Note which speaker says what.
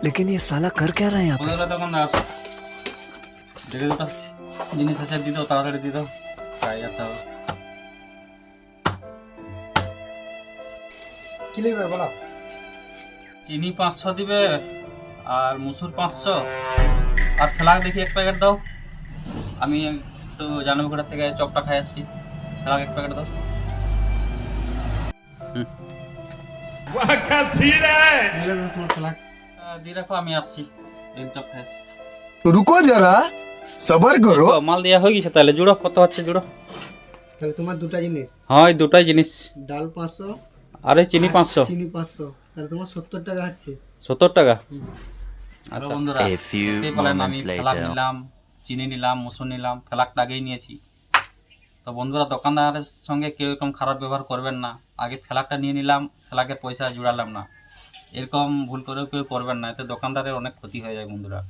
Speaker 1: लेकिन ये साला कर क्या रहा है यहाँ पे?
Speaker 2: বন্ধুরা তখন দেখে দুটো জিনিস আছে দিয়ে দাও, তাড়াতাড়ি দিয়ে দাও, তাই যেতে হবে।
Speaker 3: কি নেবে বলো?
Speaker 2: চিনি 500 দিবে, আর মুসুর 500, আর ফেলাক দেখি 1 প্যাকেট দাও। আমি একটু জানুবিঘাটার থেকে চপটা খাই আসছি, ফেলাক 1 প্যাকেট দাও। ফেলাক দিয়ে রাখো, আমি আসছি, এই চপ খাই আসছি।
Speaker 4: रुको जरा सबर करो।
Speaker 2: মাল দেওয়া হয়ে গেছে, তাহলে জুড়ো, কত হচ্ছে জুড়ো?
Speaker 3: তাহলে তোমার দুটো জিনিস,
Speaker 2: হ্যাঁ এই দুটাই জিনিস,
Speaker 3: ডাল 500
Speaker 2: আর এই চিনি 500।
Speaker 3: চিনি 500, তাহলে তোমার 70 টাকা হচ্ছে।
Speaker 2: 70 টাকা। আচ্ছা বন্ধুরা,
Speaker 1: A few
Speaker 2: দেখতেই পেলেন আমি
Speaker 1: moments
Speaker 2: ফেলাক
Speaker 1: later.
Speaker 2: নিলাম, চিনি নিলাম, মুসুর নিলাম, ফেলাকটা আগেই নিয়েছি। তো বন্ধুরা, দোকানদারের সঙ্গে কেউ এরকম খারাপ ব্যবহার করবেন না। আগে ফেলাকটা নিয়ে নিলাম, ফেলাকের পয়সা জুড়ালাম না, এরকম ভুল করেও কেউ করবেন না, এতে দোকানদারের অনেক ক্ষতি হয়ে যায় বন্ধুরা।